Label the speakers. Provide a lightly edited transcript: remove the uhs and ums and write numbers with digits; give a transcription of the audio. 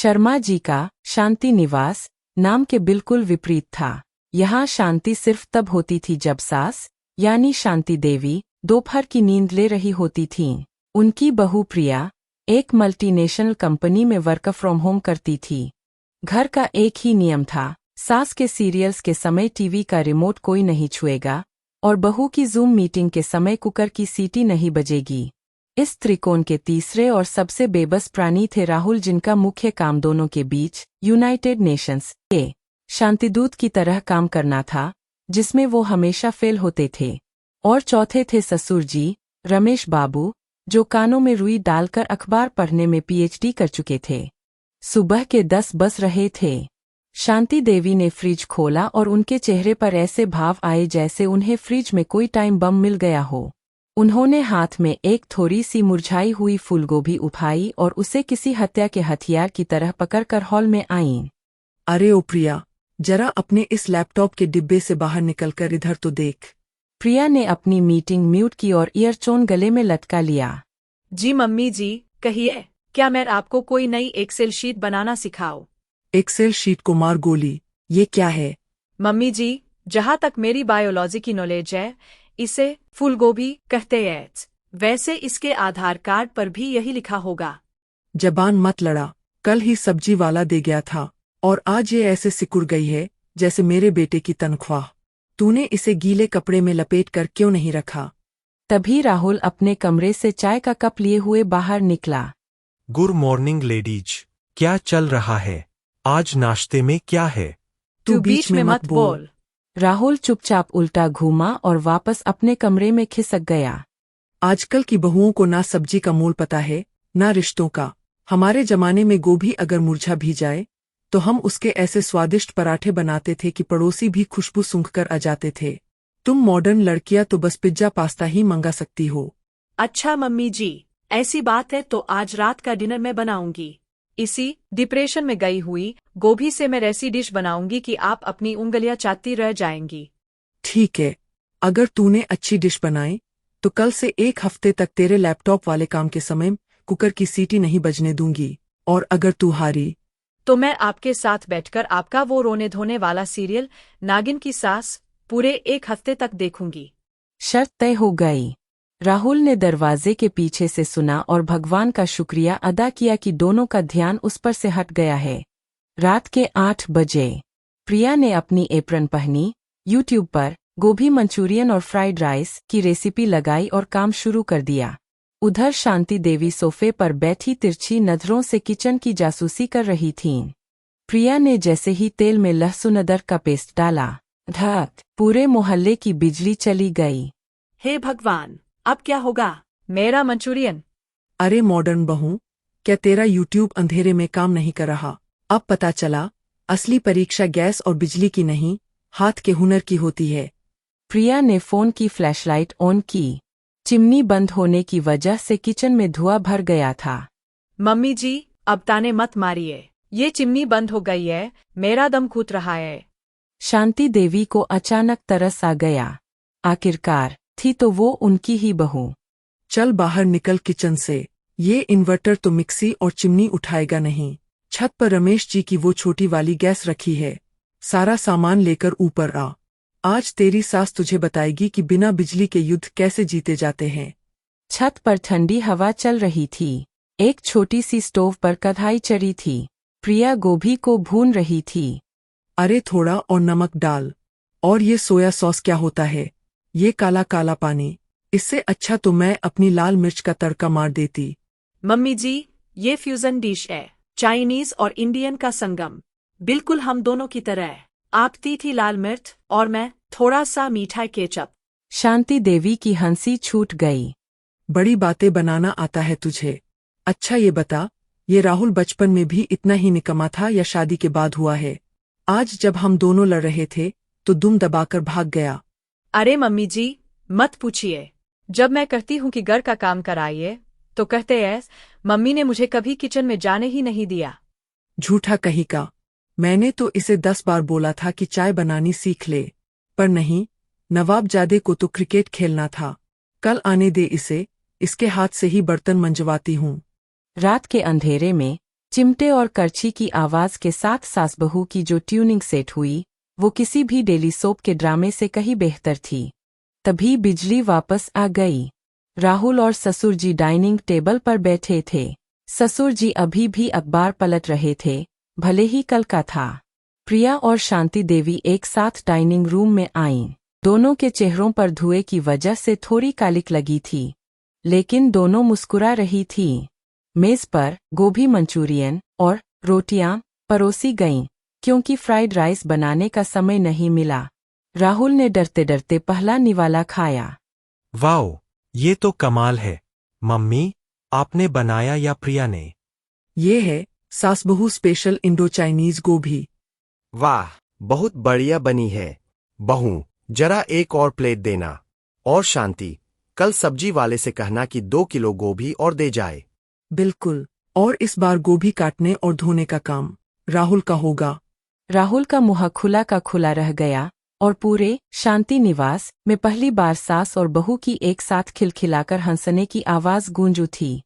Speaker 1: शर्मा जी का शांति निवास नाम के बिल्कुल विपरीत था। यहाँ शांति सिर्फ तब होती थी जब सास यानी शांति देवी दोपहर की नींद ले रही होती थीं। उनकी बहू प्रिया एक मल्टीनेशनल कंपनी में वर्क फ्रॉम होम करती थी। घर का एक ही नियम था, सास के सीरियल्स के समय टीवी का रिमोट कोई नहीं छुएगा और बहू की जूम मीटिंग के समय कुकर की सीटी नहीं बजेगी। इस त्रिकोण के तीसरे और सबसे बेबस प्राणी थे राहुल, जिनका मुख्य काम दोनों के बीच यूनाइटेड नेशंस के शांतिदूत की तरह काम करना था, जिसमें वो हमेशा फेल होते थे। और चौथे थे ससुर जी रमेश बाबू, जो कानों में रुई डालकर अखबार पढ़ने में पीएचडी कर चुके थे। सुबह के 10 बज रहे थे। शांति देवी ने फ्रिज खोला और उनके चेहरे पर ऐसे भाव आए जैसे उन्हें फ्रिज में कोई टाइम बम मिल गया हो। उन्होंने हाथ में एक थोड़ी सी मुरझाई हुई फूलगोभी उठाई और उसे किसी हत्या के हथियार की तरह पकड़कर हॉल में आईं।
Speaker 2: अरे ओ प्रिया, जरा अपने इस लैपटॉप के डिब्बे से बाहर निकलकर इधर तो देख।
Speaker 1: प्रिया ने अपनी मीटिंग म्यूट की और ईयरफोन गले में लटका लिया।
Speaker 3: जी मम्मी जी, कहिए, क्या मैं आपको कोई नई एक्सेल शीट बनाना सिखाऊं?
Speaker 2: एक्सेल शीट को मार गोली, ये क्या है?
Speaker 3: मम्मी जी, जहाँ तक मेरी बायोलॉजी की नॉलेज है, इसे फूलगोभी कहते हैं। वैसे इसके आधार कार्ड पर भी यही लिखा होगा।
Speaker 2: जबान मत लड़ा, कल ही सब्जी वाला दे गया था और आज ये ऐसे सिकुड़ गई है जैसे मेरे बेटे की तनख्वाह। तूने इसे गीले कपड़े में लपेट कर क्यों नहीं रखा?
Speaker 1: तभी राहुल अपने कमरे से चाय का कप लिए हुए बाहर निकला।
Speaker 4: गुड मॉर्निंग लेडीज, क्या चल रहा है? आज नाश्ते में क्या है?
Speaker 3: तू बीच में मत बोल।
Speaker 1: राहुल चुपचाप उल्टा घूमा और वापस अपने कमरे में खिसक गया।
Speaker 2: आजकल की बहुओं को ना सब्जी का मोल पता है, ना रिश्तों का। हमारे जमाने में गोभी अगर मुरझा भी जाए तो हम उसके ऐसे स्वादिष्ट पराठे बनाते थे कि पड़ोसी भी खुशबू सूंघकर आ जाते थे। तुम मॉडर्न लड़कियां तो बस पिज्जा पास्ता ही मंगा सकती हो।
Speaker 3: अच्छा मम्मी जी, ऐसी बात है तो आज रात का डिनर मैं बनाऊंगी। इसी डिप्रेशन में गई हुई गोभी से मैं ऐसी डिश बनाऊंगी कि आप अपनी उंगलियां चाटती रह जाएंगी।
Speaker 2: ठीक है, अगर तूने अच्छी डिश बनाई तो कल से 1 हफ्ते तक तेरे लैपटॉप वाले काम के समय कुकर की सीटी नहीं बजने दूंगी। और अगर तू हारी
Speaker 3: तो मैं आपके साथ बैठकर आपका वो रोने धोने वाला सीरियल नागिन की सास पूरे 1 हफ्ते तक देखूंगी।
Speaker 1: शर्त तय हो गई। राहुल ने दरवाजे के पीछे से सुना और भगवान का शुक्रिया अदा किया कि दोनों का ध्यान उस पर से हट गया है। रात के 8 बजे प्रिया ने अपनी एप्रन पहनी, यूट्यूब पर गोभी मंचूरियन और फ्राइड राइस की रेसिपी लगाई और काम शुरू कर दिया। उधर शांति देवी सोफे पर बैठी तिरछी नजरों से किचन की जासूसी कर रही थीं। प्रिया ने जैसे ही तेल में लहसुन अदरक का पेस्ट डाला, धक, पूरे मोहल्ले की बिजली चली गई।
Speaker 3: हे भगवान, अब क्या होगा? मेरा मंचूरियन।
Speaker 2: अरे मॉडर्न बहू, क्या तेरा यूट्यूब अंधेरे में काम नहीं कर रहा? अब पता चला, असली परीक्षा गैस और बिजली की नहीं, हाथ के हुनर की होती है।
Speaker 1: प्रिया ने फोन की फ्लैशलाइट ऑन की। चिमनी बंद होने की वजह से किचन में धुआं भर गया था।
Speaker 3: मम्मी जी, अब ताने मत मारिए, ये चिमनी बंद हो गई है, मेरा दम घुट रहा है।
Speaker 1: शांति देवी को अचानक तरस आ गया। आखिरकार थी तो वो उनकी ही बहू।
Speaker 2: चल बाहर निकल किचन से, ये इन्वर्टर तो मिक्सी और चिमनी उठाएगा नहीं। छत पर रमेश जी की वो छोटी वाली गैस रखी है, सारा सामान लेकर ऊपर आ। आज तेरी सास तुझे बताएगी कि बिना बिजली के युद्ध कैसे जीते जाते हैं।
Speaker 1: छत पर ठंडी हवा चल रही थी। एक छोटी सी स्टोव पर कढ़ाई चढ़ी थी। प्रिया गोभी को भून रही थी।
Speaker 2: अरे थोड़ा और नमक डाल। और ये सोया सॉस क्या होता है? ये काला काला पानी, इससे अच्छा तो मैं अपनी लाल मिर्च का तड़का मार देती।
Speaker 3: मम्मी जी, ये फ्यूजन डिश है, चाइनीज और इंडियन का संगम, बिल्कुल हम दोनों की तरह। आप तीखी लाल मिर्च और मैं थोड़ा सा मीठा केचप।
Speaker 1: शांति देवी की हंसी छूट गई।
Speaker 2: बड़ी बातें बनाना आता है तुझे। अच्छा ये बता, ये राहुल बचपन में भी इतना ही निकम्मा था या शादी के बाद हुआ है? आज जब हम दोनों लड़ रहे थे तो दुम दबाकर भाग गया।
Speaker 3: अरे मम्मी जी, मत पूछिए। जब मैं कहती हूँ कि घर का काम कराइए तो कहते हैं मम्मी ने मुझे कभी किचन में जाने ही नहीं दिया।
Speaker 2: झूठा कहीं का। मैंने तो इसे 10 बार बोला था कि चाय बनानी सीख ले, पर नहीं, नवाबजादे को तो क्रिकेट खेलना था। कल आने दे इसे, इसके हाथ से ही बर्तन मंजवाती हूँ।
Speaker 1: रात के अंधेरे में चिमटे और करछी की आवाज के साथ सास बहू की जो ट्यूनिंग सेट हुई वो किसी भी डेली सोप के ड्रामे से कहीं बेहतर थी। तभी बिजली वापस आ गई। राहुल और ससुर जी डाइनिंग टेबल पर बैठे थे। ससुर जी अभी भी अखबार पलट रहे थे, भले ही कल का था। प्रिया और शांति देवी एक साथ डाइनिंग रूम में आईं। दोनों के चेहरों पर धुएं की वजह से थोड़ी कालिक लगी थी, लेकिन दोनों मुस्कुरा रही थीं। मेज पर गोभी मंचूरियन और रोटियां परोसी गईं, क्योंकि फ्राइड राइस बनाने का समय नहीं मिला। राहुल ने डरते डरते पहला निवाला खाया।
Speaker 4: वाओ, ये तो कमाल है। मम्मी, आपने बनाया या प्रिया ने?
Speaker 2: ये है सास बहू स्पेशल इंडो चाइनीज गोभी।
Speaker 5: वाह, बहुत बढ़िया बनी है। बहू, जरा एक और प्लेट देना। और शांति, कल सब्जी वाले से कहना कि 2 किलो गोभी और दे जाए।
Speaker 2: बिल्कुल, और इस बार गोभी काटने और धोने का काम राहुल का होगा।
Speaker 1: राहुल का मुंह खुला का खुला रह गया और पूरे शांति निवास में पहली बार सास और बहू की एक साथ खिलखिलाकर हंसने की आवाज गूंज उठी।